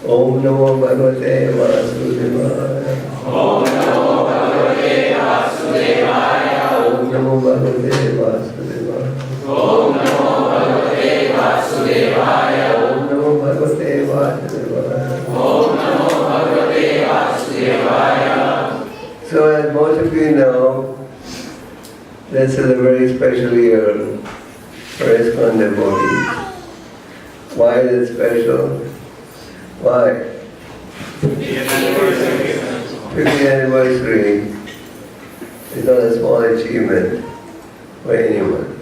Om Namo Bhagavate Vasudevaya. Om Namo Bhagavate Vasudevaya. Om Namo Bhagavate Vasudevaya. Om Namo Bhagavate Vasudevaya. Om Namo Bhagavate Vasudevaya. Om Namo Bhagavate Vasudevaya. So as most of you know, this is a very special year for ISKCON devotees. Why is it special? Why? 50th anniversary is not a small achievement for anyone.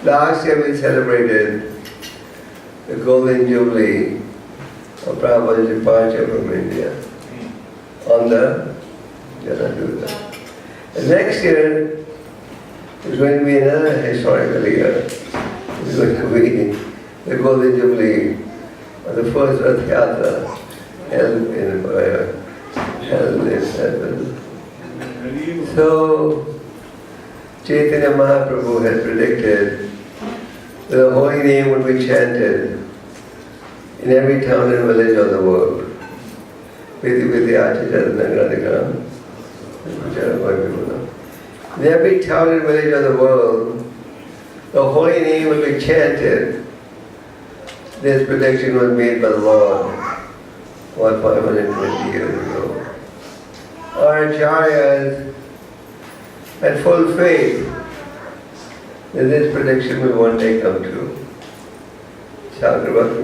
Last year we celebrated the Golden Jubilee of Prabhupada's departure from India on the Janadurga. And next year is going to be another historical year. It's going to be the Golden Jubilee of the first Rath Yatra held in heaven. So, Chaitanya Mahaprabhu has predicted that the holy name would be chanted in every town and village of the world. Viti Viti Achacharanagradikam. In every town and village of the world, the holy name would be chanted. This prediction was made by the Lord 520 years ago. Our acharyas had full faith that this prediction will one day come true. Chakravarti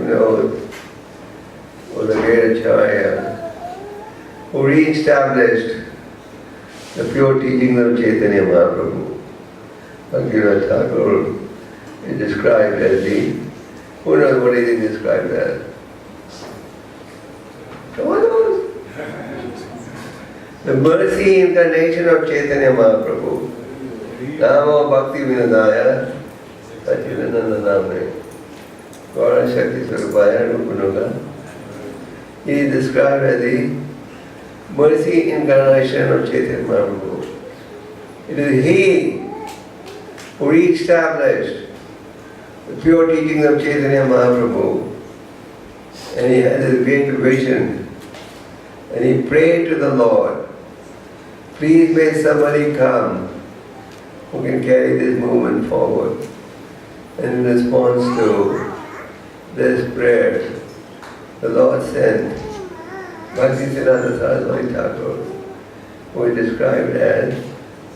was a great acharya who re-established the pure teachings of Chaitanya Mahaprabhu. Bhaktivinoda Thakur is described as who knows what is he described as? Someone knows? The mercy incarnation of Chaitanya Mahaprabhu. Namo Bhakti Vinodaya Sachidananda Namne Gaura Shakti Swarupaya Rupanuga. He is described as the mercy incarnation of Chaitanya Mahaprabhu. It is he who re-established the pure teachings of Chaitanya Mahaprabhu, and he had this great vision, and he prayed to the Lord, please may somebody come who can carry this movement forward. And in response to this prayer, the Lord sent Bhaktisiddhanta Saraswati Thakur, who is described as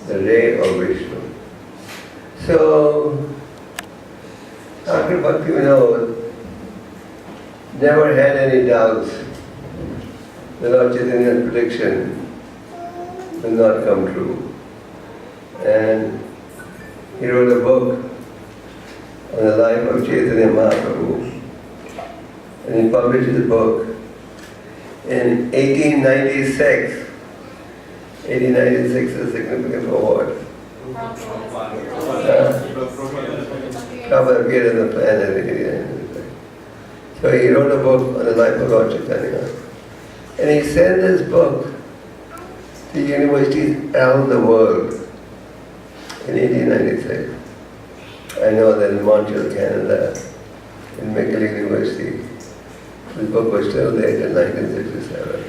the ray of Vishnu. So, Thakur Bhaktivinoda never had any doubts that Lord Chaitanya's prediction will not come true. And he wrote a book on the life of Chaitanya Mahaprabhu. And he published his book in 1896. 1896 is significant for what? Prabhupada appeared on the planet. So he wrote a book on the life of Lord Chaitanya. And he sent this book to universities around the world in 1896. I know that in Montreal, Canada, in McGill University, this book was still there till 1967.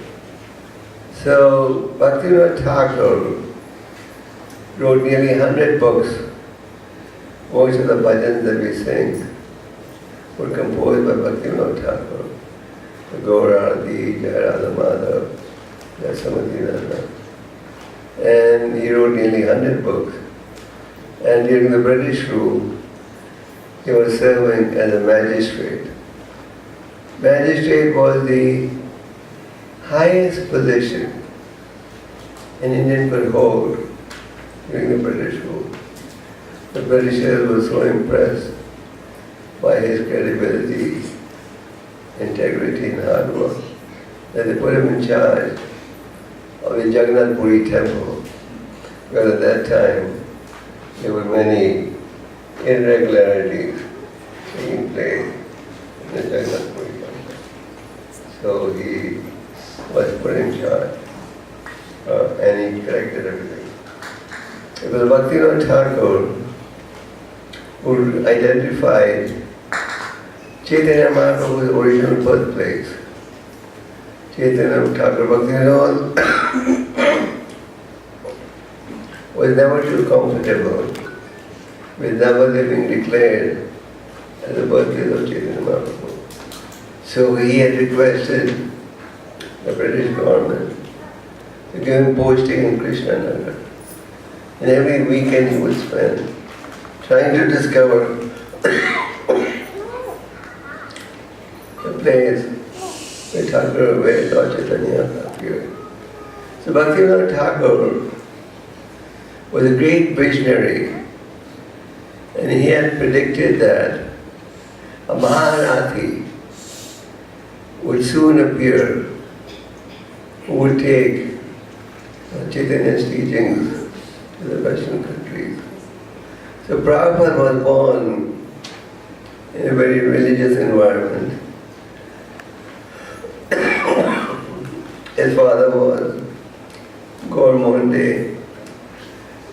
So Bhaktivinoda Thakur wrote nearly 100 books. Most of the bhajans that we sing were composed by Bhaktivinoda Thakur. The Gaurarati, Jayarada Madhav, Jasamadinana. And he wrote nearly 100 books. And during the British rule, he was serving as a magistrate. Magistrate was the highest position an Indian could hold during the British rule. The Britishers were so impressed by his credibility, integrity and hard work that they put him in charge of the Jagannath Puri temple, because at that time there were many irregularities taking place in the Jagannath Puri temple. So he was put in charge and he corrected everything. It was Bhaktivinoda Thakur who identified Chaitanya Mahaprabhu's original birthplace. Chaitanya Thakur Bhaktivinoda was never too comfortable with Navadip being declared as the birthplace of Chaitanya Mahaprabhu. So he had requested the British government to give him posting in Krishna Nagar. And every weekend he would spend trying to discover the place where Thakur, where Lord Chaitanya appeared. So Bhaktivinoda Thakur was a great visionary, and he had predicted that a Maharathi would soon appear who would take Chaitanya's teachings to the Western countries. So Prabhupada was born in a very religious environment. His father was Gaur-Monte,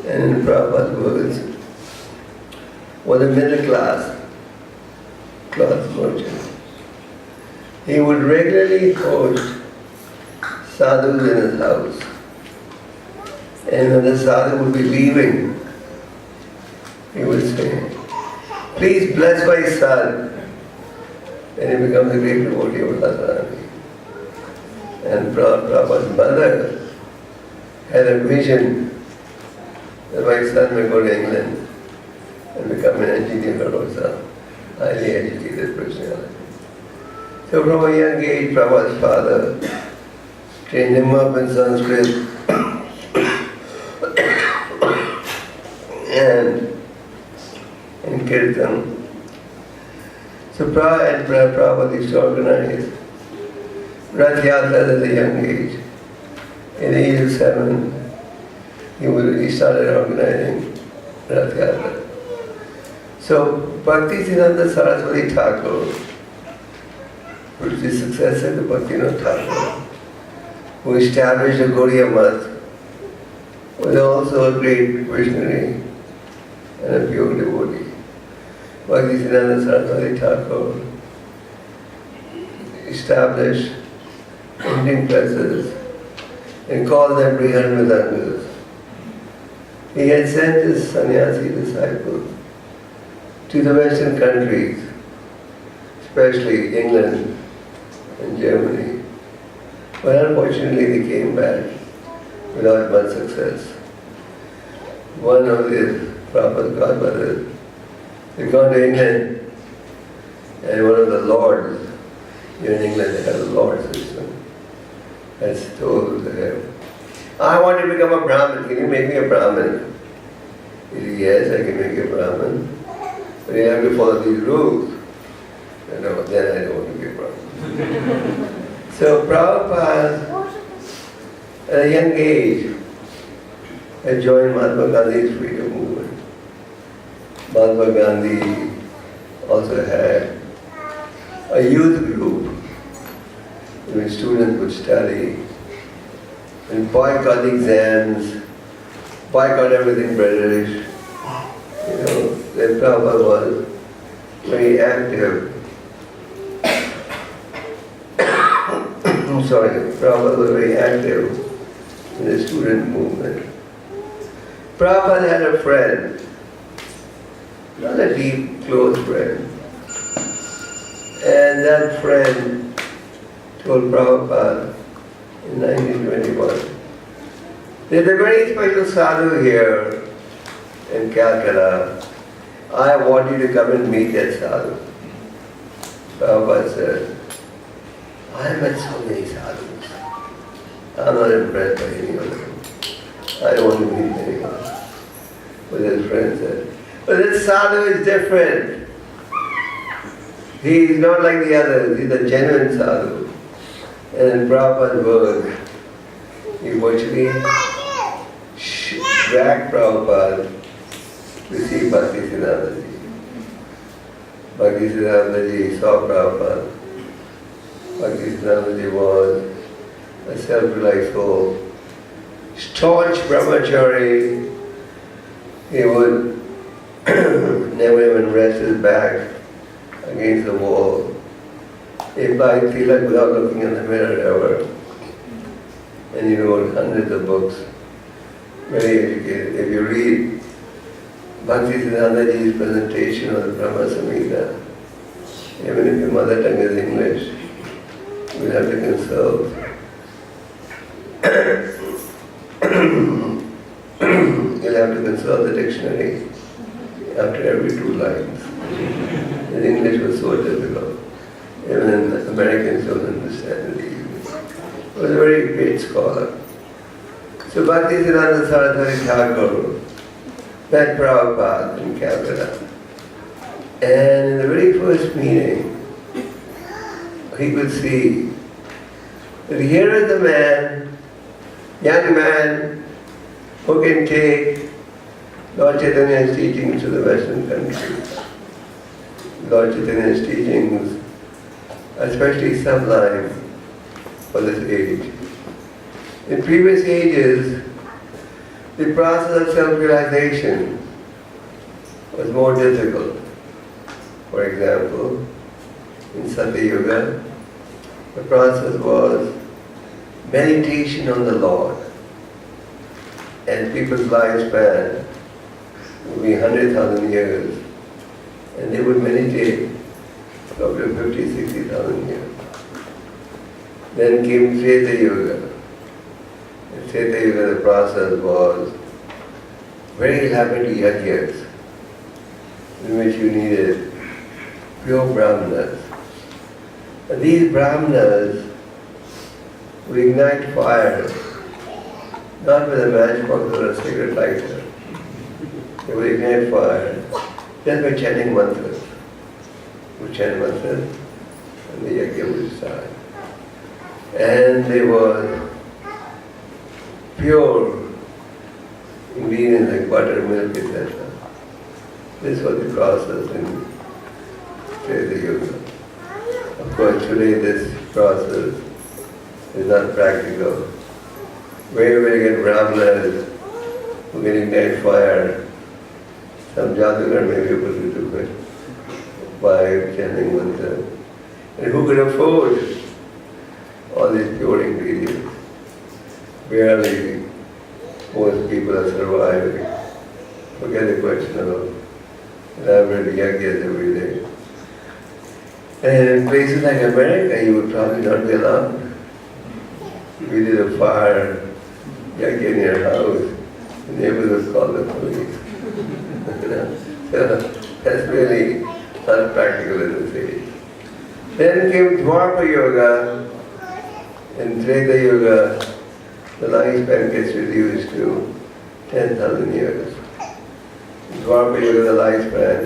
and in Prabhupada's words, was a middle class merchant. He would regularly host sadhus in his house. And when the sadhu would be leaving, he would say, "Please bless my son." And he becomes a great devotee of Radharani. And Prabhupada's mother had a vision that my son may go to England and become an engineer also, highly educated personality. So from a young age, Prabhupada's father trained him up in Sanskrit and in Kirtan. So Prabhupada used to organize Rath Yatras at a young age. In the age of 7, he started organizing Rath Yatra. So Bhaktisiddhanta Saraswati Thakur, who is the successor to Bhaktivinoda Thakur, who established the Gaudiya Math, was also a great visionary and a pure devotee. Bhaktisiddhanta Saraswati Thakur established Indian presses and called them Brihan Vedantas. He had sent his sannyasi disciples to the Western countries, especially England and Germany. But unfortunately they came back without much success. One of the Prabhupada's godmothers had gone to England, and one of the lords here in England, they had a lord system, had told him, "I want to become a Brahmin, can you make me a Brahmin?" He said, "Yes, I can make you a Brahmin, but you have to follow these rules." And then I don't want to be a Brahmin. So Prabhupada, at a young age, had joined Mahatma Gandhi's freedom movement. Mahatma Gandhi also had a youth group where students would study and boycott exams, boycott everything British. Then Prabhupada was very active. Prabhupada was very active in the student movement. Prabhupada had a friend, not a deep, close friend. And that friend told Prabhupada in 1921, "There's a very special sadhu here in Calcutta. I want you to come and meet that sadhu." Prabhupada said, "I met so many sadhus. I'm not impressed by any of them. I don't want to meet anyone." But his friend said, "But this sadhu is different. He is not like the others. He's a genuine sadhu." And in Prabhupada's words, he virtually dragged Prabhupada to see Bhaktisiddhantaji. Bhaktisiddhantaji saw Prabhupada. Bhaktisiddhantaji was a self-realized soul, staunch brahmachari. He would never even rest his back against the wall. He applied tilak without looking in the mirror ever. And he wrote hundreds of books. Very educated. If you read Bhaktisiddhantaji's presentation of the Brahma Samhita, even if your mother tongue is English, you'll have to consult. You'll have to consult the dictionary after every 2 lines. In English was so difficult. Even Americans don't understand it easily. He was a very great scholar. So Bhaktisiddhanta Saraswati Thakur met Prabhupada in Calcutta. And in the very first meeting, he could see that here is a man, young man, who can take Lord Chaitanya's teachings to the Western countries. Lord Chaitanya's teachings, especially sublime for this age. In previous ages, the process of self-realization was more difficult. For example, in Satya Yuga, the process was meditation on the Lord. And people's lifespan would be 100,000 years. And they would meditate for up to 50, 60,000 years. Then came Treta Yuga. In Treta Yuga, the process was very elaborate yajnas, in which you needed pure brahmanas. And these brahmanas would ignite fire, not with a matchbox or a cigarette lighter. They would ignite fire just by chanting mantras. They would chant mantras and the yajna would start. And they were pure ingredients like butter, milk, etc. This was the process in Treta Yuga. Of course, today this process is not practical. Where we get brahmanas who can ignite fire, some jadugar may be able to do it by chanting mantra. And who could afford all these pure ingredients? Barely most people are surviving. Forget the question of elaborate yajnas every day. And in places like America, you would probably not be allowed. We did a fire yajna in your house, the neighbors would call the police. So that's really not practical in this age. Then came Dwapara Yoga. In Treta Yuga, the lifespan gets reduced to 10,000 years. In Dwapara Yuga, the lifespan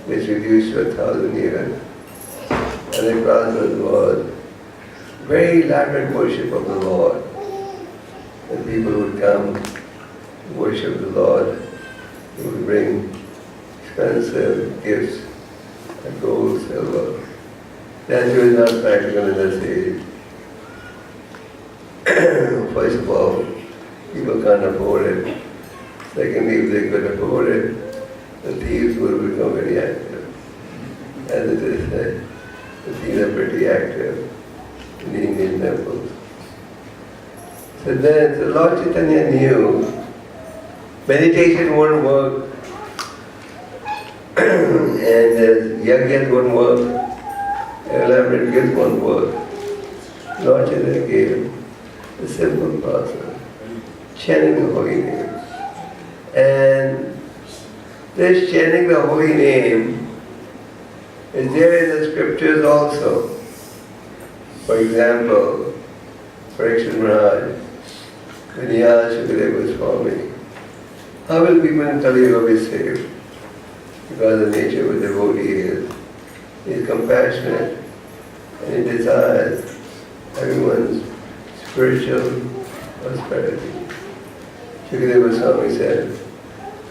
gets reduced to 1,000 years. And the process was very elaborate worship of the Lord. And people would come, worship the Lord. They would bring expensive gifts, like gold, silver. That is not practical in this age. First of all, people can't afford it. Secondly, if they could afford it, the thieves would become very active. As it is said, the thieves are pretty active in the Indian temples. So Lord Chaitanya knew meditation won't work and yajnas won't work, elaborate gifts won't work. Lord Chaitanya gave the simple process, chanting the holy name. And this chanting the holy name is there in the scriptures also. For example, Parikshit Maharaj, when he asked Shukadeva Goswami, how will people in Kali Yuga be saved? Because the nature of a devotee is, he is compassionate and he desires everyone's spiritual prosperity. Shukadeva Goswami said,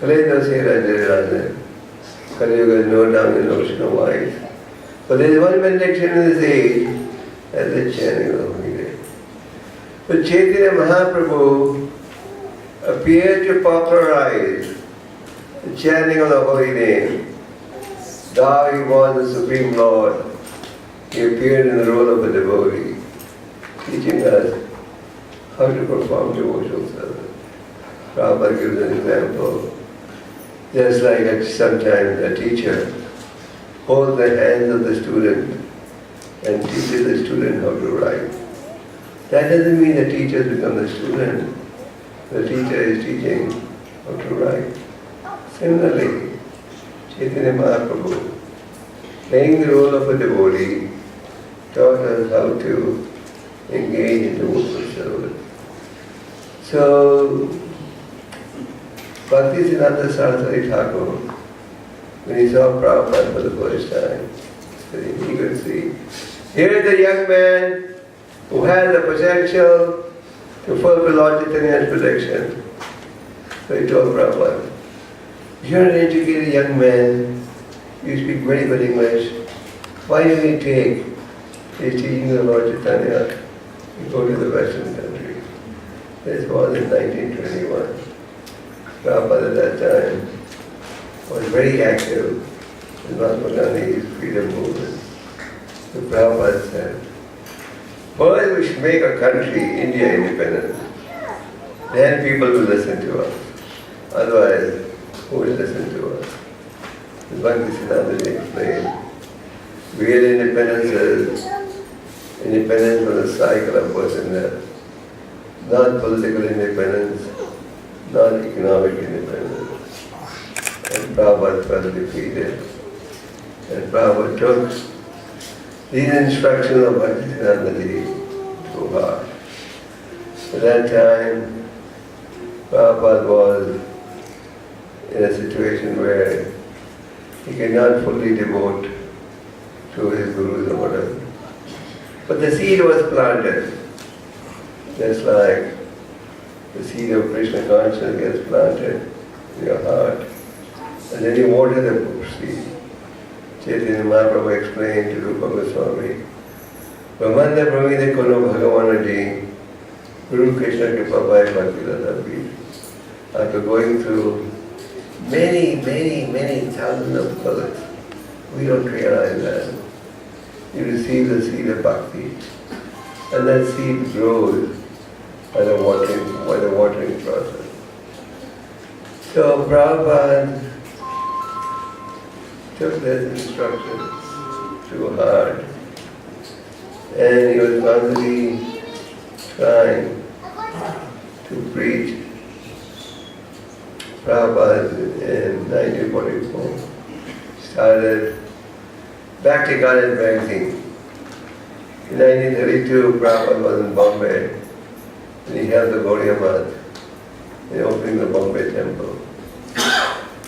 Kali Yuga is no doubt an ocean of white. But there is one benediction in this age, as the chanting of the holy name. So Chaitanya Mahaprabhu appeared to popularize the chanting of the holy name Thou he was the Supreme Lord. He appeared in the role of a devotee, teaching us how to perform devotional service. Prabhupada gives an example. Just like sometimes a teacher holds the hands of the student and teaches the student how to write. That doesn't mean the teacher has become the student. The teacher is teaching how to write. Similarly, Chaitanya Mahaprabhu, playing the role of a devotee, taught us how to engage in devotional service. So, Bhaktisiddhanta Saraswati Thakur, when he saw Prabhupada for the first time, he could see, here is a young man who has the potential to fulfill Lord Chaitanya's prediction. So he told Prabhupada, you're an educated young man, you speak very good English, why don't you take his teaching of Lord Chaitanya and go to the Western country? This was in 1921. Prabhupada at that time was very active in Mahatma Gandhi's freedom movement. So Prabhupada said, first we should make our country, India, independent. Then people will listen to us. Otherwise, who will listen to us? Bhaktisiddhanta explained, real independence is independence from the cycle of birth and death. Not political independence, not economic independence. And Prabhupada felt defeated. And Prabhupada took these instructions of Bhaktisiddhanta to heart. At that time, Prabhupada was in a situation where he could not fully devote to his gurus or whatever. But the seed was planted, just like the seed of Krishna consciousness gets planted in your heart. And then you water the seed. Chaitanya Mahaprabhu explained to Gopal Goswami, Brahmanda Brahmida Kono Bhagavanaji, Guru Krishna Kripapai Bhakti. After going through many thousands of births, we don't realize that. You receive the seed of bhakti, and that seed grows by the watering process. So Prabhupada took this instruction to heart, and he was constantly trying to preach. Prabhupada in 1944 started Bhakti Garden magazine. In 1932, Prabhupada was in Bombay, and he held the Gaudiya Math in opening the Bombay temple.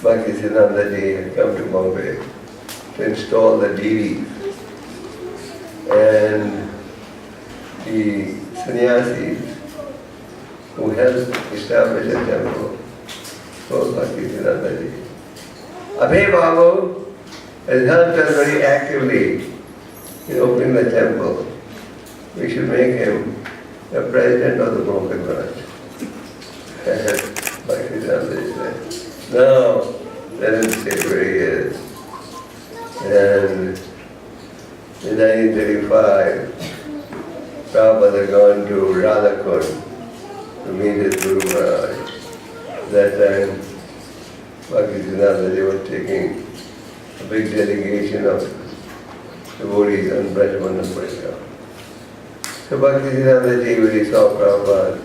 Bhaktisiddhanta Ji had come to Bombay to install the deities, and the sannyasis who helped establish a temple told Bhaktisiddhanta Ji, Abhay Babu has helped us very actively in opening the temple. We should make him the president of the Bombay branch. Bhaktisiddhanta Ji said, no, let him stay where he is. And in 1935, Prabhupada had gone to Radhakund to meet his Guru Maharaj. That time, Bhaktisiddhanta Ji was taking a big delegation of devotees on Brajmana Parikram. So Bhaktisiddhanta Ji, when he saw Prabhupada,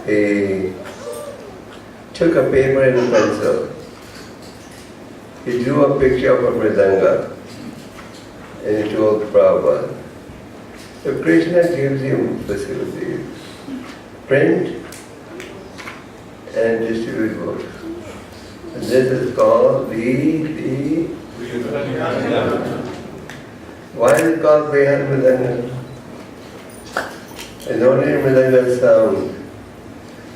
he took a paper and a pencil. He drew a picture of a mridanga, and he told Prabhupada, if Krishna gives you facilities, print and distribute books. And this is called the why is it called Brihad Mridanga? And only Mridanga sound,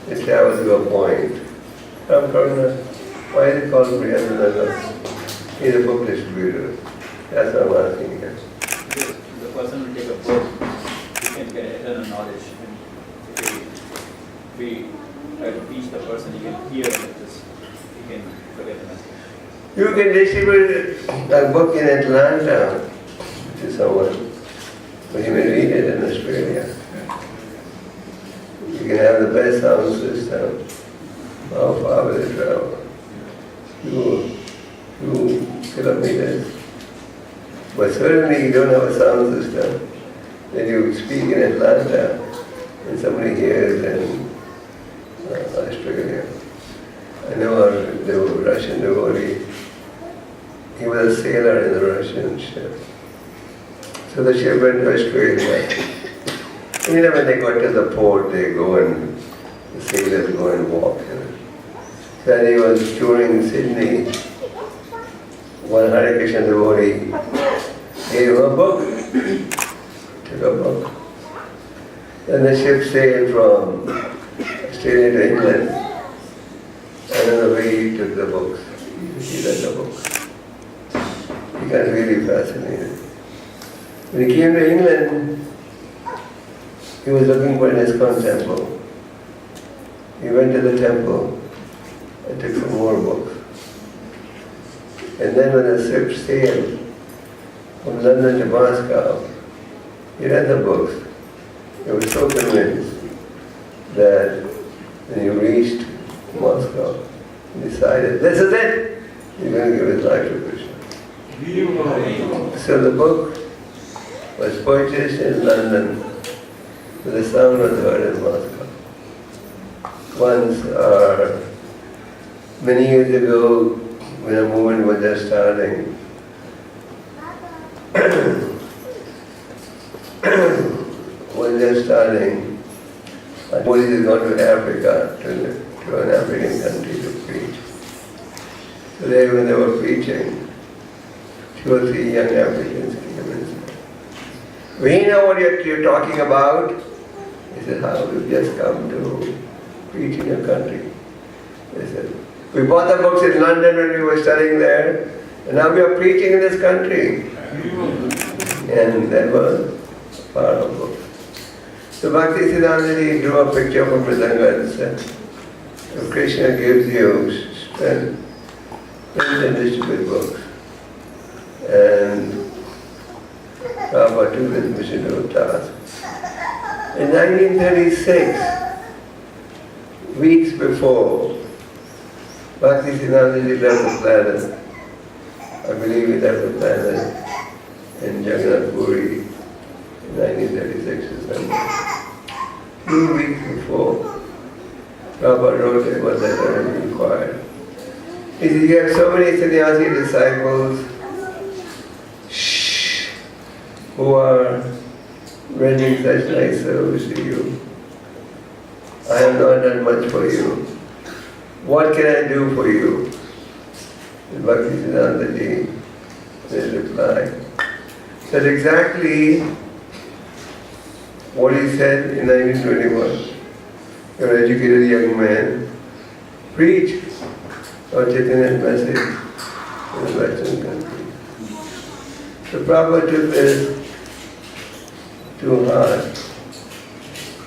it travels to a point. Ram Karuna, why is it called Brihad Mridanga? He's a book distributor. That's what I'm asking here. The person will take a book, he can get eternal knowledge. And if we try to teach the person, he can hear and just he can forget the message. You can distribute a book in Atlanta to someone, but you may read it in Australia. You can have the best sound system. How far will it travel? 2 kilometers. But certainly you don't have a sound system. Then you speak in Atlanta and somebody hears in Australia. I know the Russian devotee, he was a sailor in the Russian ship. So the ship went to Australia. You know, when they go to the port, they go and the sailors go and walk. Then he was touring Sydney. One Hare Krishna devotee gave him a book. Took a book. Then the ship sailed from Australia to England. And on the way he took the books. He read the books. He got really fascinated. When he came to England, he was looking for an ISKCON temple. He went to the temple and took some more books. And then when the ship sailed from London to Moscow, he read the books. He was so convinced that when he reached Moscow, he decided, this is it! He's going to give his life to Krishna. So the book was purchased in London, but the sound was heard in Moscow. Once, many years ago, when a movement was just starting, Moses had gone to Africa, to an African country to preach. So there, when they were preaching, 2 or 3 young Africans came and said, we know what you're talking about. He said, how? We've just come to preach in your country. They said, we bought the books in London when we were studying there, and now we are preaching in this country. And that was a powerful book. So Bhakti Siddhanta drew a picture of a Mridanga and said, if Krishna gives you strength, then distribute books. And Prabhupada took this mission to a task. In 1936, weeks before, Bhakti Siddhanta left the planet. I believe he left the planet in Jagannath Puri in 1936 or something. 2 weeks before, Prabhupada wrote a letter and inquired. He said, you have so many sannyasi disciples who are rendering such nice service to you. I have not done much for you. What can I do for you? And Bhakti Siddhanta Ji, his reply, said exactly what he said in 1921. You're an educated young man. Preach our Chaitanya's message in the Western country. So Prabhupada took this to heart,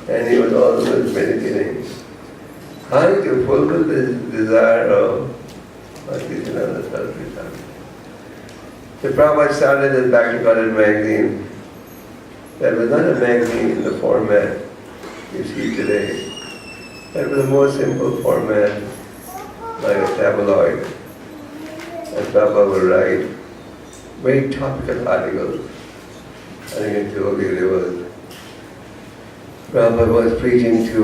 and he was always meditating. How to fulfill this desire of Bhakti Siddhanta Saraswati. So Prabhupada started this Back to College magazine. That was not a magazine in the format you see today. That was a more simple format, like a tabloid. And Prabhupada would write very topical articles. I think in Ethiopia there was. Prabhupada was preaching to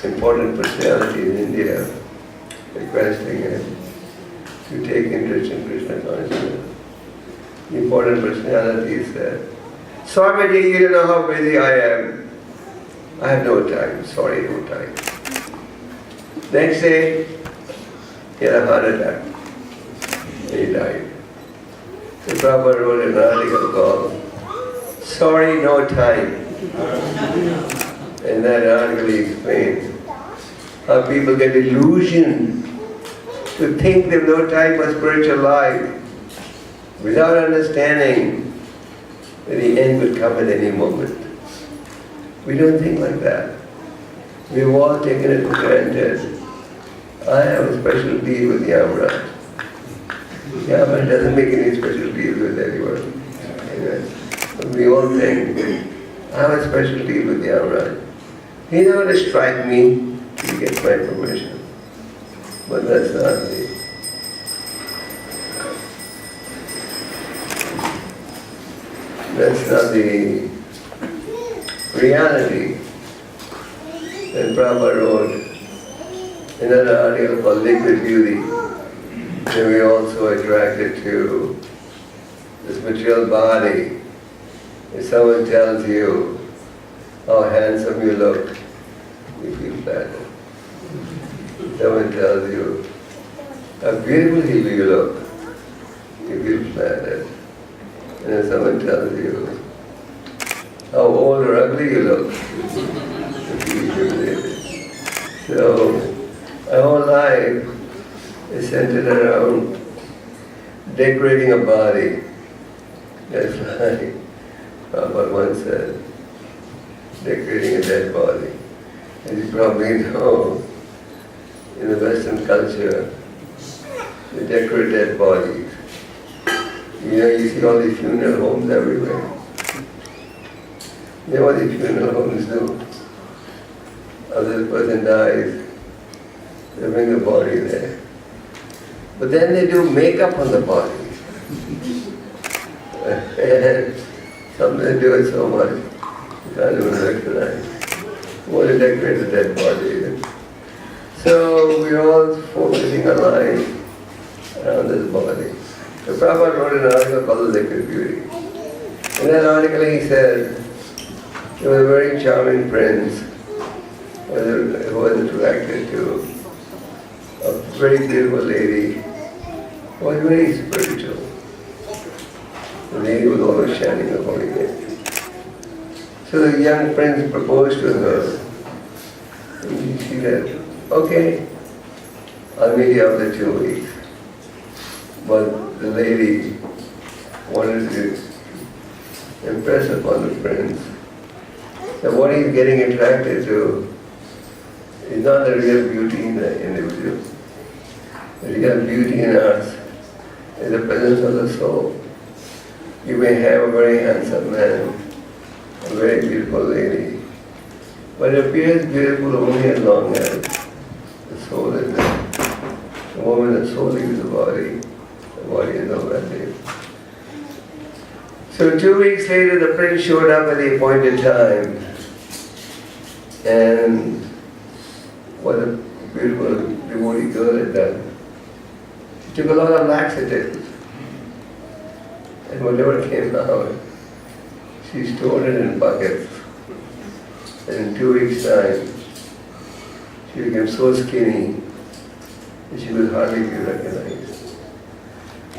important personality in India, requesting him to take interest in Krishna consciousness. The important personality said, Swamiji, you don't know how busy I am. I have no time. Sorry, no time. Next day, he had a heart attack. And he died. So Prabhupada wrote an article called, Sorry, no time. In that article he explained how people get illusion to think they have no time for spiritual life without understanding that the end will come at any moment. We don't think like that. We've all taken it for granted. I have a special deal with Yamaraj. Yeah, but it doesn't make any special deal with anyone. We all think, I have a special deal with Yamaraj. He never to strike me to get my permission. But that's not the reality. And Prabhupada wrote in an article called Liquid Beauty, that we also attracted to this material body. If someone tells you how handsome you look, you feel flattered. Someone tells you how beautiful you look, you feel flattered. And if someone tells you how old or ugly you look, you feel humiliated. So, our whole life is centered around decorating a body. That's like Prabhupada once said, decorating a dead body. As you probably know, in the Western culture, they decorate dead bodies. You see all these funeral homes everywhere. You know what these funeral homes do? After the person dies, they bring the body there. But then they do makeup on the body. And some they do it so much, you can't even recognize. You want to decorate the dead body. So we're all focusing our life around this body. So Prabhupada wrote an article called Liquid Beauty. In that article he said, there was a very charming prince who was attracted to a very beautiful lady who was very spiritual. The lady was always chanting the holy name. So the young prince proposed to her. And she said, okay, I'll meet you after 2 weeks. But the lady wanted to impress upon the prince that what he's getting attracted to is not the real beauty in the individual. The real beauty in us is the presence of the soul. You may have a very handsome man, a very beautiful lady, but it appears beautiful only as long as the soul is there. The moment the soul leaves the body is already. So 2 weeks later, the prince showed up at the appointed time, and what a beautiful devotee girl had done. She took a lot of laxatives, and whatever came out, she stored it in buckets. And in 2 weeks' time, she became so skinny that she could hardly be recognized.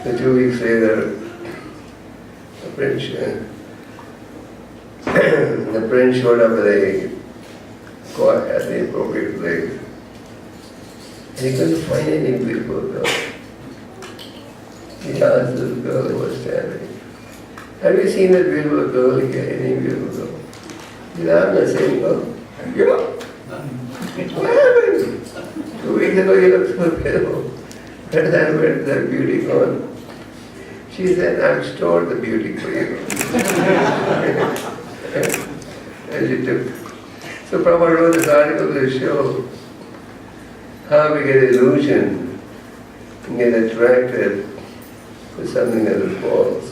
So 2 weeks later, the prince showed up at the appropriate place. And he couldn't find any beautiful girl. He asked this girl who was standing, have you seen that beautiful girl here? Any beautiful girl? He said, I'm the same girl. Yeah. What happened? 2 weeks ago you looked so beautiful. Where did that beauty gone? She said, I've stored the beauty for you. And she took. So Prabhupada wrote this article to show how we get illusion and get attracted to something that is false.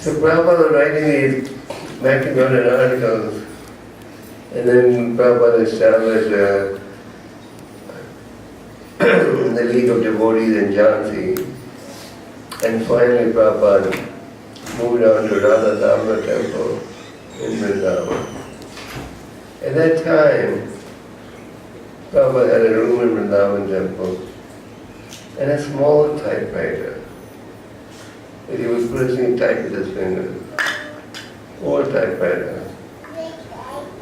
So Prabhupada was writing these matrimonial articles, and then Prabhupada established the League of Devotees in Jhansi. And finally Prabhupada moved on to Radha Damodar temple in Vrindavan. At that time, Prabhupada had a room in Vrindavan temple and a small typewriter that he was pressing type with his fingers. Old typewriter.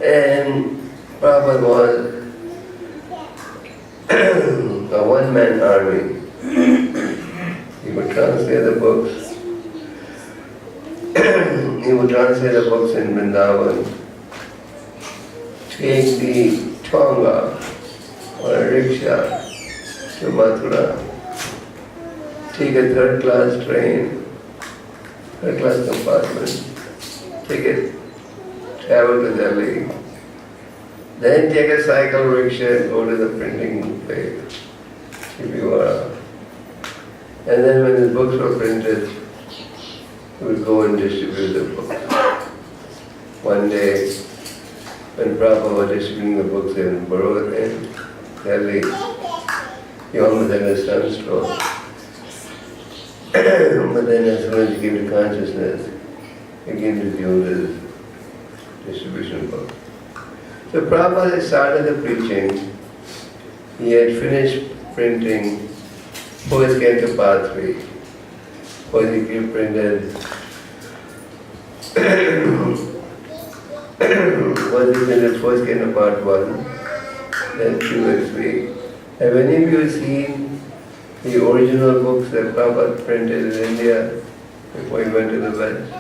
And Prabhupada was a one-man army. He would translate the books. He would translate the books in Vrindavan, take the Tonga or a rickshaw to Mathura, take a third-class train, third-class compartment, ticket, travel to Delhi, then take a cycle rickshaw and go to the printing place, if you are. And then when the books were printed, we would go and distribute the books. One day, when Prabhupada was distributing the books in Delhi, he almost had a sunstroke. But then as soon as he came to consciousness, he came to view his distribution book. So Prabhupada had started the preaching. He had finished printing First Canto Part 3. First he printed First Canto Part 1, then 2 and 3. Have any of you seen the original books that Prabhupada printed in India before he went to the West?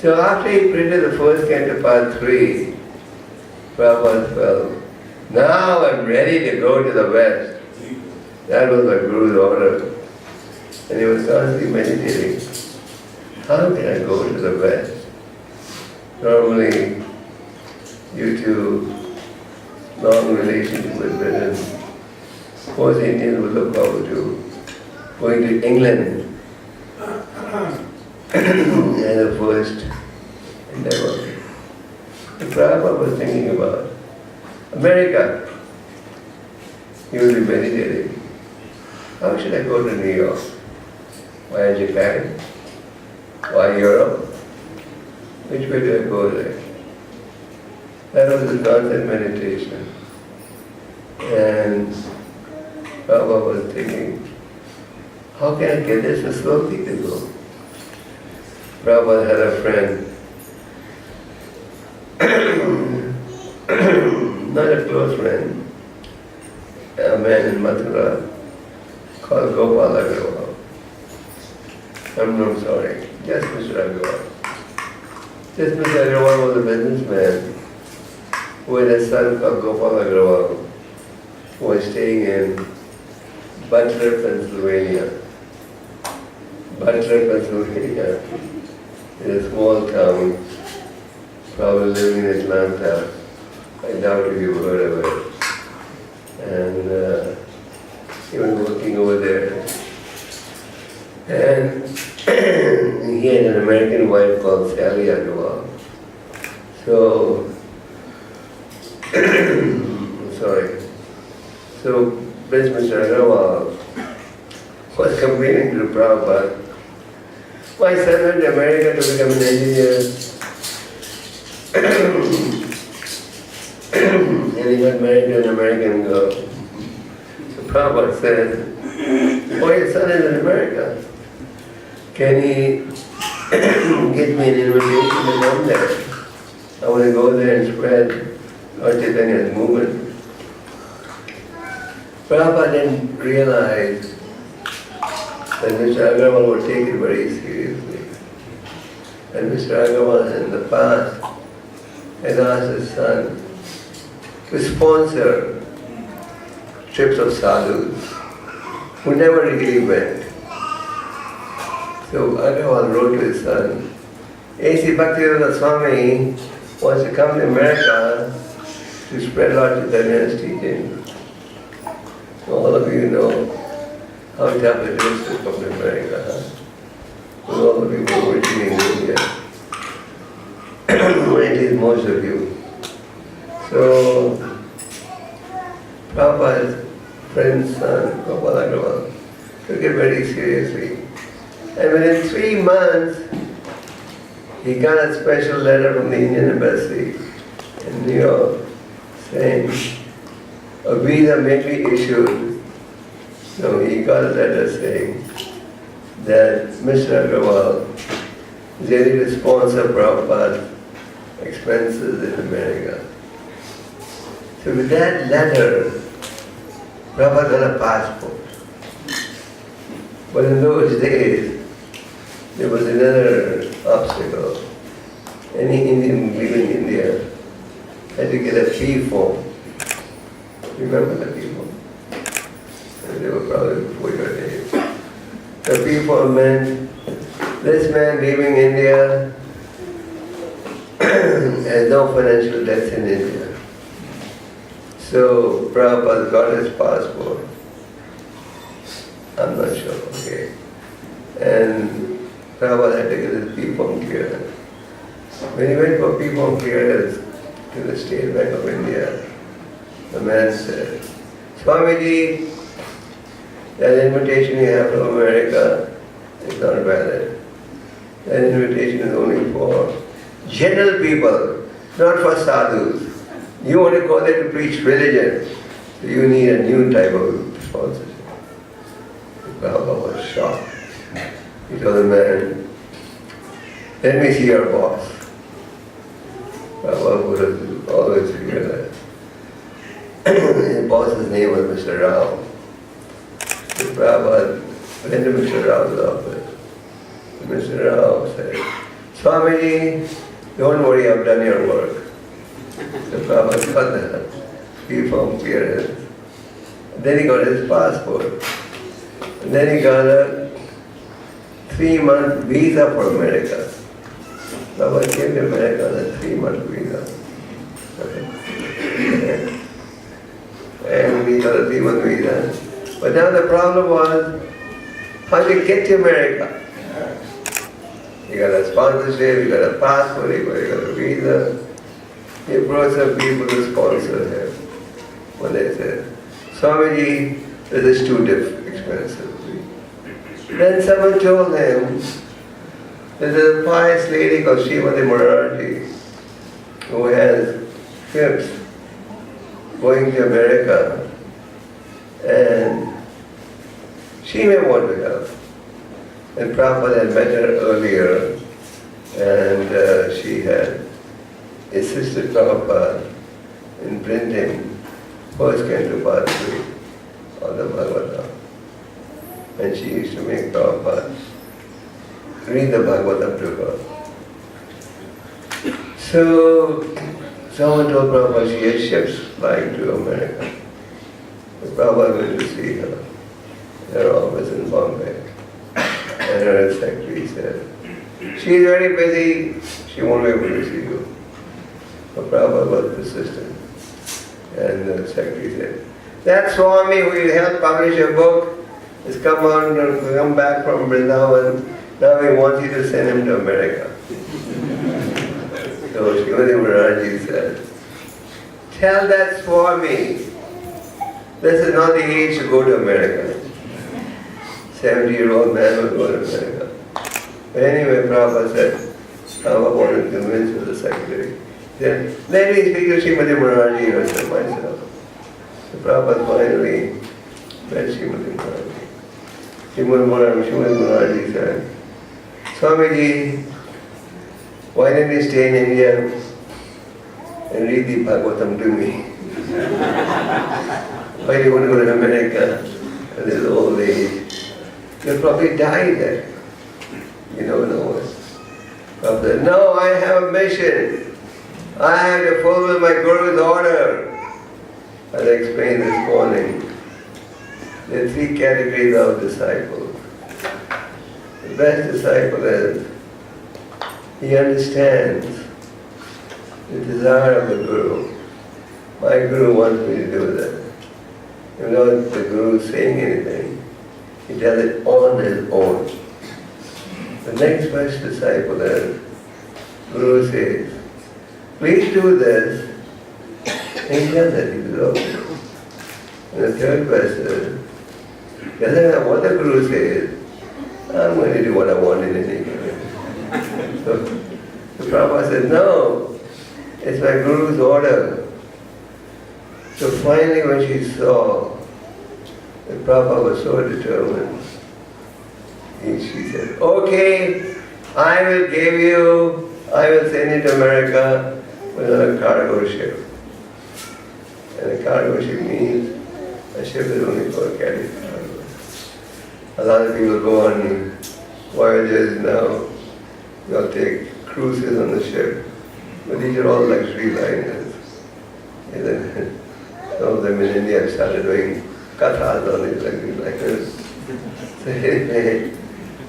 So after he printed the First Canto Part 3, Prabhupada felt, now I'm ready to go to the West. That was my Guru's order. And he was constantly meditating. How can I go to the West? Normally, due to long relationship with Britain, most Indians would look forward to going to England as a first endeavor. And Prabhupada was thinking about America. He would be meditating. How should I go to New York? Why Japan? Why Europe? Which way do I go there? That was his constant meditation. And Prabhupada was thinking, how can I get there so slowly to go? Prabhupada had a friend, not a close friend, a man in Mathura called Gopal I'm sorry, just Mr. Agarwal. This Mr. Agarwal was a businessman who had a son called Gopal Agarwal, who was staying in Butler, Pennsylvania. Butler, Pennsylvania is a small town, probably living in Atlanta. I doubt if you've heard of it. And he was working over there. And he had an American wife called Sally Agarwal. So, sorry. So, this Mr. Agarwal was complaining to Prabhupada, my son went to America to become an engineer. And he got married to an American girl. So Prabhupada said, oh, your son is in America. Can he get me an invitation to come there? I want to go there and spread Lord Chaitanya's movement. Prabhupada didn't realize that Mr. Agarwal would take it very seriously. And Mr. Agarwal in the past had asked his son to sponsor trips of sadhus who never really went. So Agarwal wrote to his son, A.C. Bhaktivedanta Swami wants to come to America to spread Lord Chaitanya's teaching. All of you know how tough it is to come to America, huh? With all the people working in India. At least most of you. So, Prabhupada's friend's son, Gopal Agarwal, took it very seriously. And within 3 months, he got a special letter from the Indian Embassy in New York saying a visa may be issued. So he got a letter saying that Mr. Agarwal is ready to sponsor Prabhupada's expenses in America. So with that letter, Prabhupada got a passport. But in those days, there was another obstacle. Any Indian living in India had to get a fee form. Remember the fee form? probably before your days. The people meant this man leaving India has no financial debts in India. So Prabhupada got his passport. I'm not sure, okay. And Prabhupada had to get his P-form clearance. When he went for P-form clearance to the State Bank of India, the man said, Swamiji, that invitation you have from America is not valid. That invitation is only for general people, not for sadhus. You want to go there to preach religion, so you need a new type of sponsorship. Prabhupada was shocked. He told the man, let me see your boss. Prabhupada would always hear that. His boss's name was Mr. Rao. So Prabhupada went to Mr. Rao's office. Mr. Rao said, Swamiji, don't worry, I've done your work. So Prabhupada got that P-form clearance. Then he got his passport. And then he got a 3-month visa for America. Prabhupada came to America on a 3-month visa. Okay. And he got a 3-month visa. But now the problem was, how do you get to America? You got a sponsorship, you got a passport, you got a visa. He brought some people to sponsor him. When they said, Swamiji, this is too expensive. Then someone told him, there's a pious lady called Srimati Murarji who has trips going to America, and she may want to help. And Prabhupada had met her earlier, and she had assisted Prabhupada in printing first Canto Part 3 of the Bhagavatam. And she used to make Prabhupada read the Bhagavatam to her. So someone told Prabhupada she had ships flying to America. So Prabhupada went to see her. Her office in Bombay. And her secretary said, she's very busy, she won't be able to see you. But Prabhupada was persistent. And the secretary said, that Swami who helped publish a book has come back from Vrindavan. Now we want you to send him to America. So Srimati Murarji said, tell that Swami, this is not the age to go to America. 70-year-old man will go to America. But anyway, Prabhupada said, Prabhupada wanted to convince the secretary. He said, let me speak to Srimati Murarji herself myself. So Prabhupada finally met Srimati Murarji. Srimati Murarji said, Swamiji, why didn't you stay in India and read the Bhagavatam to me? Why do you want to go to America at this old age? You'll probably die there. You don't know what. Prabhupada said, no, I have a mission. I have to fulfill my Guru's order. As I explained this morning, there are 3 categories of disciples. The best disciple is, he understands the desire of the Guru. My Guru wants me to do that. Without the Guru saying anything, he does it on his own. The next best disciple is, Guru says, please do this. And he does it, he does it. And the third best is, doesn't matter what the Guru says, I'm going to do what I want in any case. So the Prabhupada said, no, it's my Guru's order. So finally when she saw that Prabhupada was so determined, she said, okay, I will send you to America with a cargo ship. And a cargo ship means a ship is only for carrying cargo. A lot of people go on voyages now, they'll take cruises on the ship, but these are all luxury liners. And then some of them in India have started doing kathas on it like this. So anyway,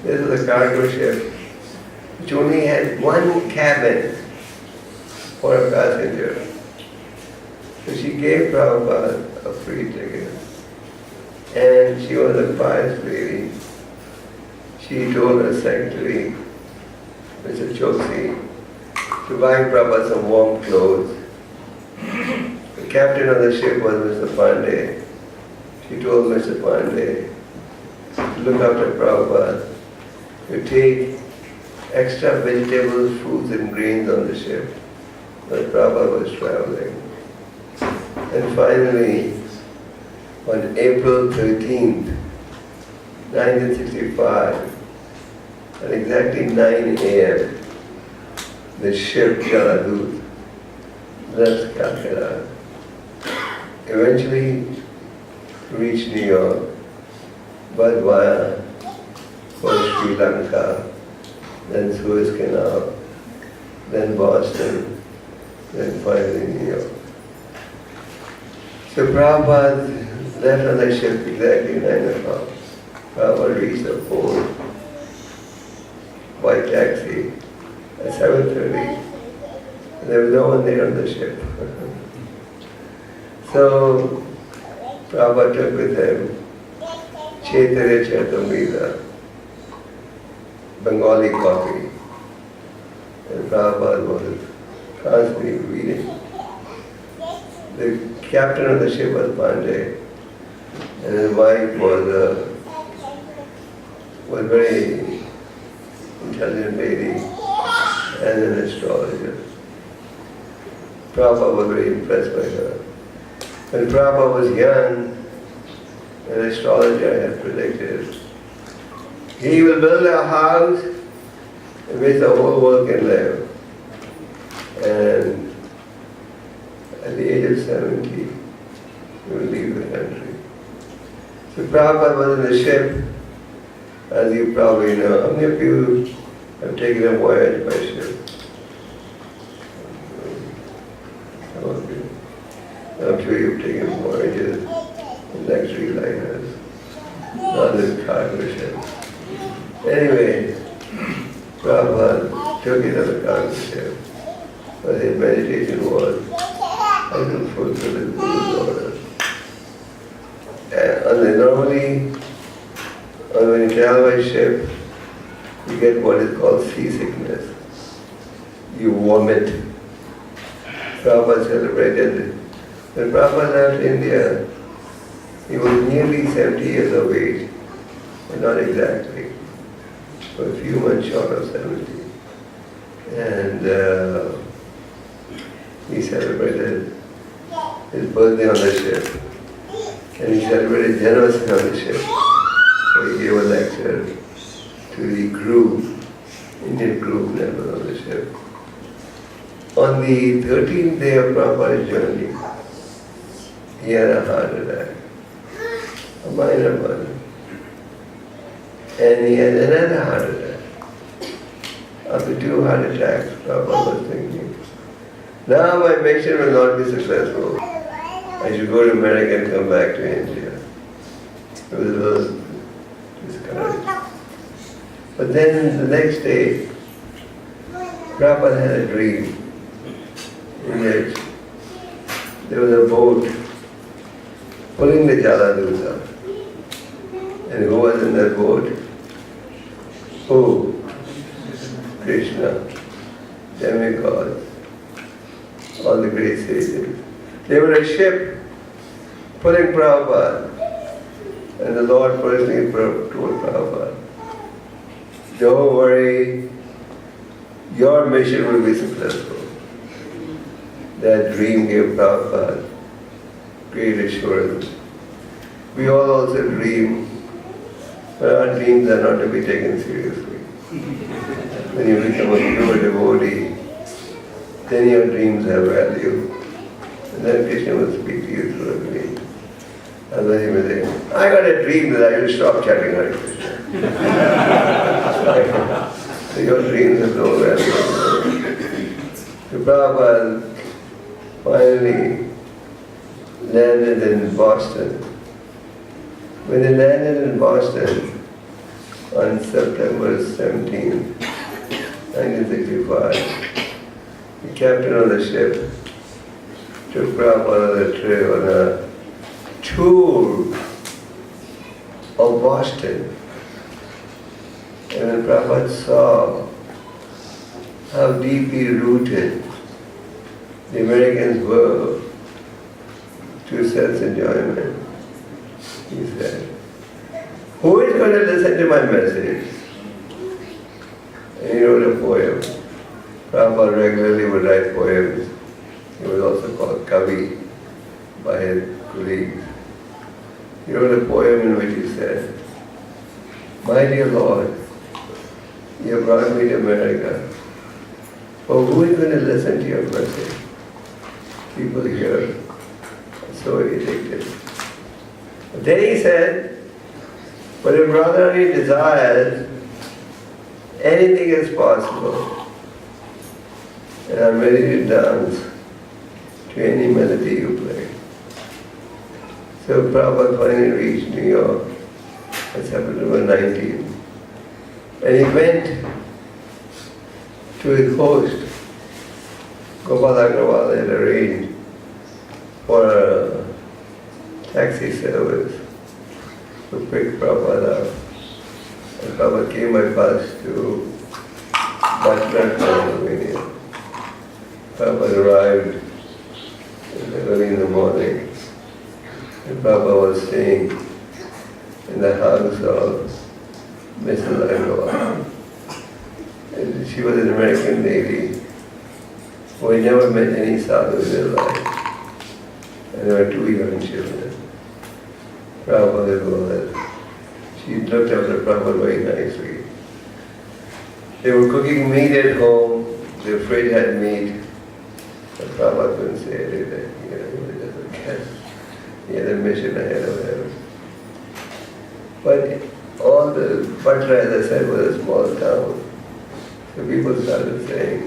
this was a cargo ship which only had one cabin for a passenger. So she gave Prabhupada a free ticket. And she was a pious lady. She told her secretary, Mr. Choksi, to buy Prabhupada some warm clothes. The captain of the ship was Mr. Pandey. She told Mr. Pandey to look after Prabhupada, to take extra vegetables, fruits and grains on the ship, but Prabhupada was traveling. And finally, on April 13th, 1965, at exactly 9 a.m., the ship Jaladut left Calcutta, eventually reached New York, but via first Sri Lanka, then Suez Canal, then Boston, then finally New York. So Prabhupada left on the ship exactly 9 o'clock. Prabhupada reached the port by taxi at 7:30. There was no one there on the ship. So Prabhupada took with him Chaitanya Charitamrita, Bengali copy. And Prabhupada was constantly reading. The captain of the ship was Pandey, and his wife was a very intelligent lady and an astrologer. Prabhupada was very impressed by her. When Prabhupada was young, an astrologer had predicted, he will build a house in which the whole world can live. And at the age of 70, he will leave the country. So Prabhupada was in the ship, as you probably know. How many of you have taken a voyage by ship? Some of you. I'm sure you've taken voyages in luxury liners, not in cargo ships. Anyway, Prabhupada took it on the cargo ship, but his meditation was, I will fulfill his Guru's orders. And normally, when you travel by ship, you get what is called seasickness. You vomit. Prabhupada celebrated. When Prabhupada left India, he was nearly 70 years of age, but not exactly, but a few months short of 70. And he celebrated his birthday on the ship, and he celebrated generously on the ship. So he gave a lecture to the crew, Indian crew members on the ship. On the 13th day of Prabhupada's journey, he had a heart attack, a minor one. And he had another heart attack. After 2 heart attacks, Prabhupada was thinking, now my mission will not be successful. I should go to America and come back to India. It was a little discouraged. But then the next day, Prabhupada had a dream in which there was a boat pulling the Jaladuta. And who was in that boat? Who? Krishna, demigod, all the great sages. They were a ship pulling Prabhupada. And the Lord personally told Prabhupada, don't worry, your mission will be successful. That dream gave Prabhupada great assurance. We all also dream, but our dreams are not to be taken seriously. When you become a pure devotee, then your dreams have value. And then Krishna will speak to you through a dream. And then he will say, I got a dream that I will stop chanting Hare Krishna. So your dreams have no value. So Prabhupada finally landed in Boston When they landed in Boston on September 17, 1965, the captain of the ship took Prabhupada on a trip, on a tour of Boston. And when Prabhupada saw how deeply rooted the Americans were to sense enjoyment, he said, "Who is going to listen to my message?" And he wrote a poem. Prabhupada regularly would write poems. He was also called Kavi by his colleagues. He wrote a poem in which he said, "My dear Lord, you have brought me to America. But who is going to listen to your message? People here are so addicted." But then he said, "But if Radharani desires, anything is possible. And I'm ready to dance to any melody you play." So Prabhupada finally reached New York on September 19. And he went to his host. Gopal had arranged for a taxi service to pick Prabhupada up. And Prabhupada came by bus to Butler, Pennsylvania. Prabhupada arrived early in the morning. And Prabhupada was staying in the house of Mrs. Agarwal. And she was an American lady who had never met any sadhu in her life. And there were 2 young children. Prabhupada was. She looked after Prabhupada very nicely. They were cooking meat at home. The fridge had meat. But Prabhupada couldn't say anything. He was just a guest. He had a mission ahead of him. But all the Butler, as I said, was a small town. So people started saying,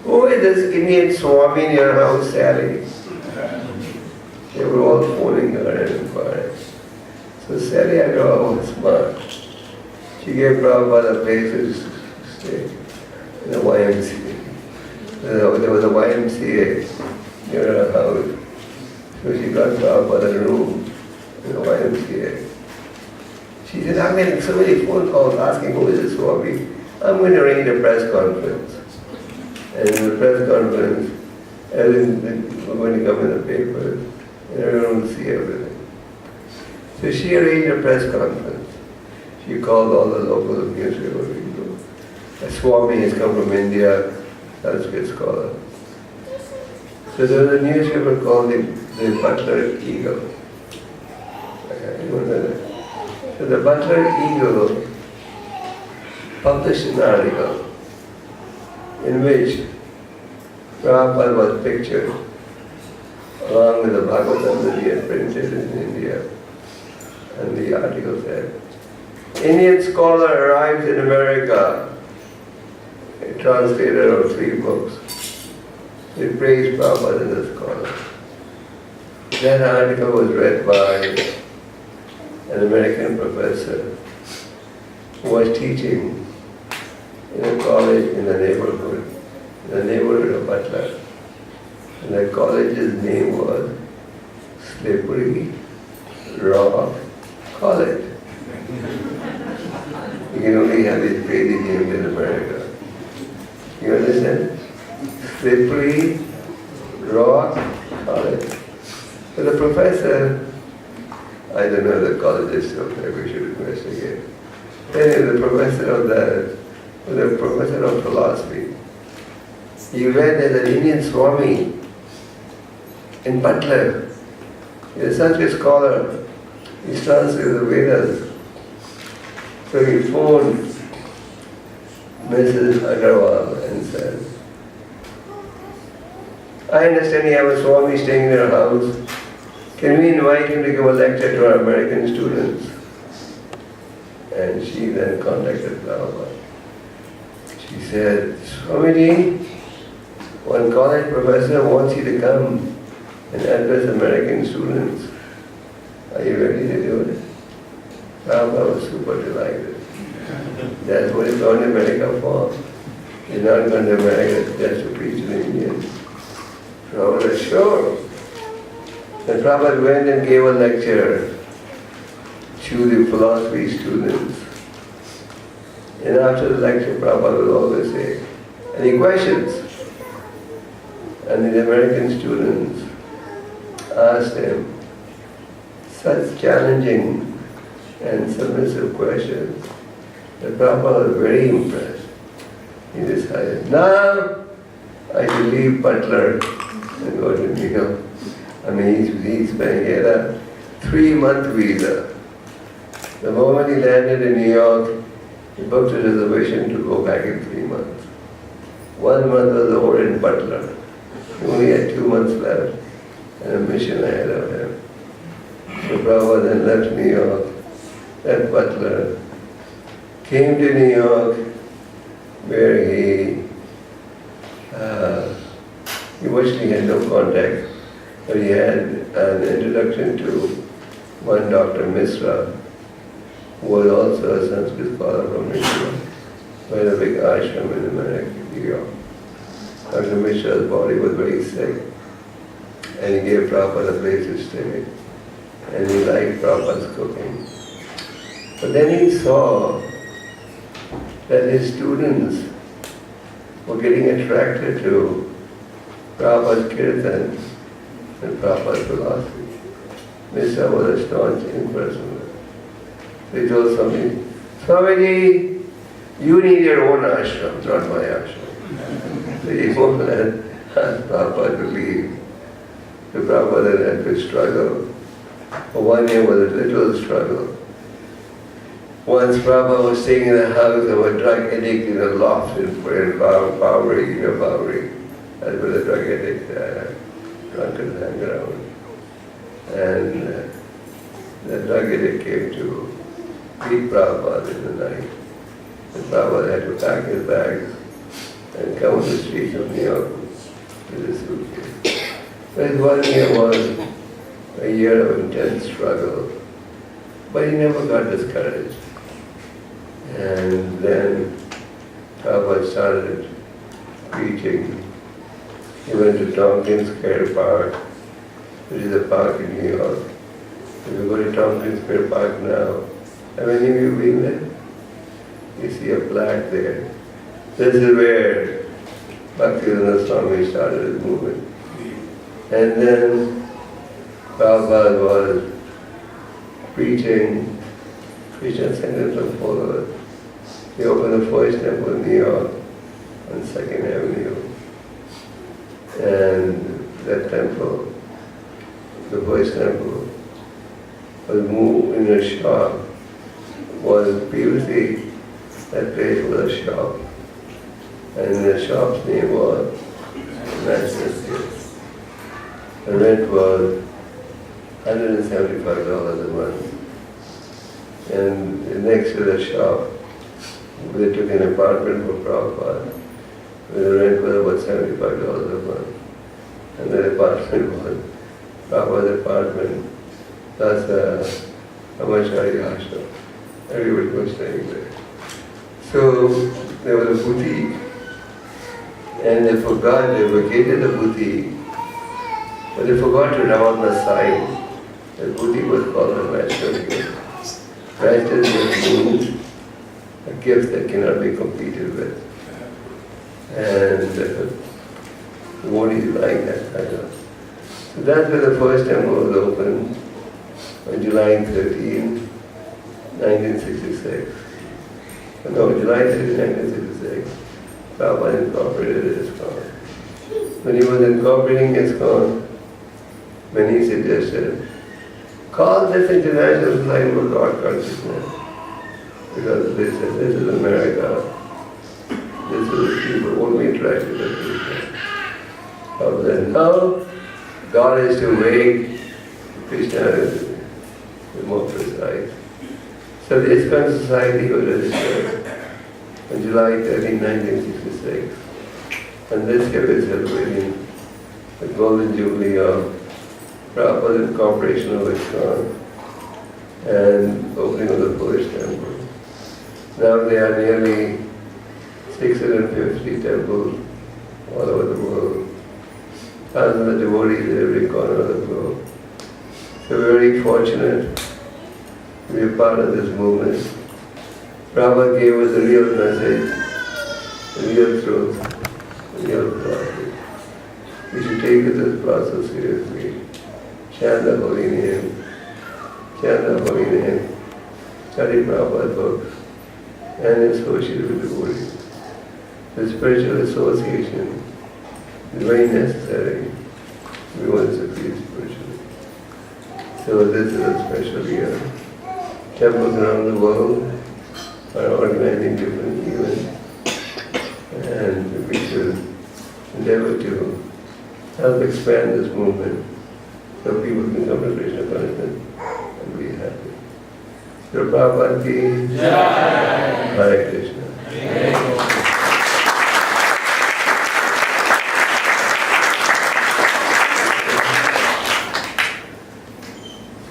"Who is this Indian Swami in your house, Sally?" They were all phoning her and inquiring. So Sally Agarwal was smart. She gave Prabhupada a place to stay in the YMCA. There was a YMCA near her house. So she got Prabhupada a room in the YMCA. She said, "I'm getting so many phone calls asking who is this Swami. I'm going to arrange a press conference." And in the press conference, everything was going to come in the papers, and everyone would see everything. So she arranged a press conference. She called all the local newspaper people. A Swami has come from India, Sanskrit scholar. So there was a newspaper called the Butler Eagle. So the Butler Eagle published an article in which Prabhupada was pictured along with the Bhagavatam that he had printed in India. And the article said, "Indian scholar arrives in America," a translator of 3 books. They praised Prabhupada as a scholar. That article was read by an American professor who was teaching in a college in the neighborhood of Butler. And the college's name was Slippery Rock College. You can only have these crazy names in America. You understand? Slippery Rock College. So the professor, I don't know the college is still there, we should investigate. Anyway, the professor of philosophy, he read as an Indian Swami in Butler. He is such a scholar. He's translated the Vedas. So he phoned Mrs. Agarwal and said, "I understand you have a Swami staying in your house. Can we invite him to give a lecture to our American students?" And she then contacted Prabhupada. She said, "Swamiji, one college professor wants you to come and address American students. Are you ready to do it? Prabhupada was super delighted. That's what he's going to America for. He's not going to America just to preach in India. Prabhupada was sure. And Prabhupada went and gave a lecture to the philosophy students. And after the lecture, Prabhupada would always say, any questions? And the American students asked him such challenging and submissive questions that Prabhupada was very impressed. He decided, now I should leave Butler and go to New York. I mean, he had a 3-month visa. The moment he landed in New York, he booked a reservation to go back in 3 months. 1 month was over in Butler. He only had 2 months left and a mission ahead of him. So Prabhupada then left New York, left Butler, came to New York, where he virtually had no contact, but he had an introduction to one Dr. Misra, who was also a Sanskrit scholar from India, who had a big ashram in America, New York. Dr. Mishra's body was very sick, and he gave Prabhupada a place to stay, and he liked Prabhupada's cooking. But then he saw that his students were getting attracted to Prabhupada's kirtan and Prabhupada's philosophy. Mishra was a staunch impersonator. They told Swamiji, you need your own ashram, not my ashram. So he won't ask Prabhupada to leave. So Prabhupada had to struggle. For 1 year was a little struggle. Once Prabhupada was staying in the house of a drug addict in a loft in Bowery, Bowery. That's where the drug addict, drunkards hang around. And the drug addict came to meet Prabhupada in the night. And Prabhupada had to pack his bags and come on the streets of New York with his suitcase. But his 1 year was a year of intense struggle. But he never got discouraged. And then Prabhupada started preaching. He went to Tompkins Square Park, which is a park in New York. If you go to Tompkins Square Park now, have any of you been there? You see a plaque there. This is where Bhaktivedanta Swami started his movement. And then Prabhupada was preaching Krishna centers of followers. He opened the first temple in New York on 2nd Avenue. And that temple, the first temple, was moved in a shop. Was previously, that place was a shop. And the shop's name was Master's Gifts. The rent was $175 a month. And next to the shop, they took an apartment for Prabhupada, where the rent was about $75 a month. And that apartment was Prabhupada's apartment, plus a Brahmachari ashram. Everybody was staying there. So there was a boutique, and they vacated the boutique, but they forgot to draw on the sign. The boutique was called the Master's Gift. Master's Gift means a gift that cannot be competed with. And devotees like that title. So that's where the first temple was opened on July 13, 1966. No, July 13, 1966. Prabhupada incorporated ISKCON. When he was incorporating ISKCON, many suggested, call this International Society for God Consciousness. Because they said, this is America. This is people only interacted with Krishna. Prabhupada said, no, God is to make Krishna is more precise. So the ISKCON Society was registered on July 13, 1966. And this year is celebrating the Golden Jubilee of Prabhupada's incorporation of ISKCON and opening of the Polish temple. Now there are nearly 650 temples all over the world. Thousands of devotees in every corner of the globe. So we're very fortunate to be a part of this movement. Prabhupada gave us the real message, the real truth, the real process. We should take this process seriously. Chant the holy name, chant the holy name, study Prabhupada books, and associate with devotees. The spiritual association is very necessary if we want to succeed spiritually. So this is a special year. Temples around the world are organizing different events, and we should endeavor to help expand this movement so people can come to Krishna consciousness and be happy. So Prabhupada ki Jai. Hare Krishna.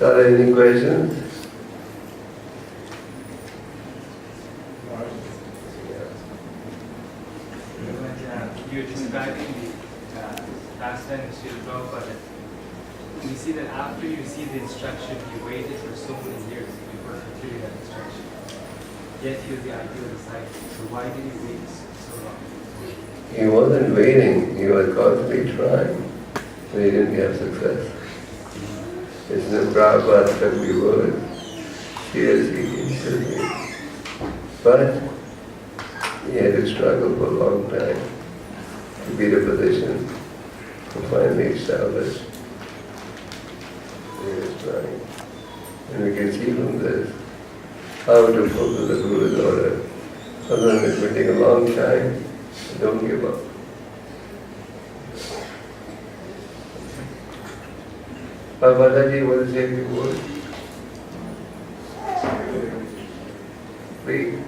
Are there any questions? You're describing the pastime of Srila Prabhupada. We see that after you see the instruction, you waited for so many years before fulfilling that instruction. Yet he was the ideal disciple. So why did he wait so long? He wasn't waiting, he was constantly trying, but he didn't have success. It's the Prabhupada every word, seriously. But he had to struggle for a long time to be the position to finally establish. He was trying. And we can see from this how to fulfill the Guru's order. Sometimes it will take a long time, but don't give up. Balaji, what is the word? Please.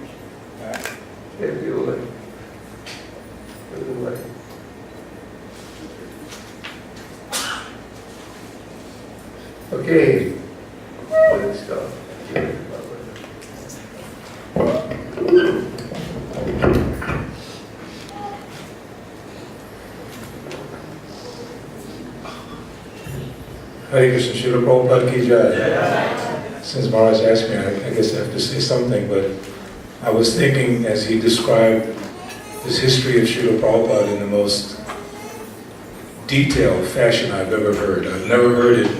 Say the word. Okay. Let's stop. Hare Krishna, Srila Prabhupada ki Jai. Since Maharaj asked me, I guess I have to say something, but I was thinking as he described this history of Srila Prabhupada in the most detailed fashion I've ever heard. I've never heard it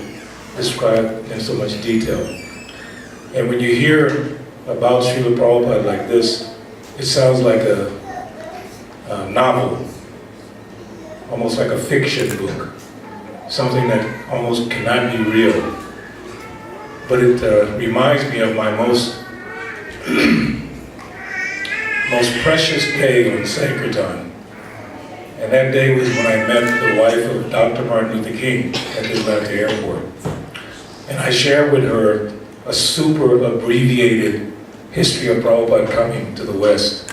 described in so much detail. And when you hear about Srila Prabhupada like this, it sounds like a novel, almost like a fiction book. Something that almost cannot be real. But it reminds me of my most precious day on Sankirtan. And that day was when I met the wife of Dr. Martin Luther King at the Atlanta airport. And I shared with her a super abbreviated history of Prabhupada coming to the West.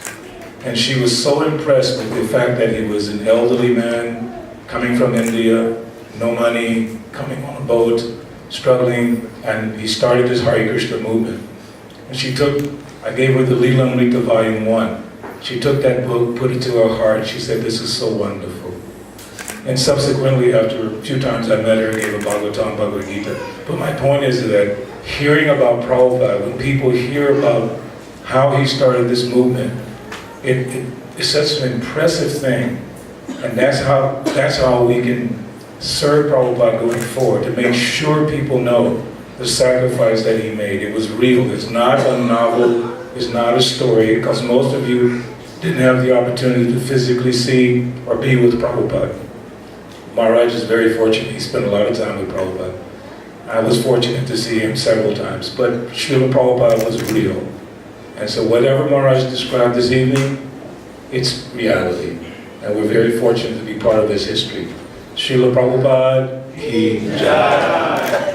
And she was so impressed with the fact that he was an elderly man coming from India, no money, coming on a boat, struggling, and he started his Hare Krishna movement. And I gave her the Leela Amrita Volume 1. She took that book, put it to her heart, she said, this is so wonderful. And subsequently, after a few times I met her, gave her Bhagavatam, Bhagavad Gita. But my point is that hearing about Prabhupada, when people hear about how he started this movement, it's such an impressive thing. And that's how we can serve Prabhupada going forward, to make sure people know the sacrifice that he made. It was real. It's not a novel. It's not a story, because most of you didn't have the opportunity to physically see or be with Prabhupada. Maharaj is very fortunate. He spent a lot of time with Prabhupada. I was fortunate to see him several times, but Srila Prabhupada was real. And so whatever Maharaj described this evening, it's reality. And we're very fortunate to be part of this history. Srila Prabhupada ki Jai.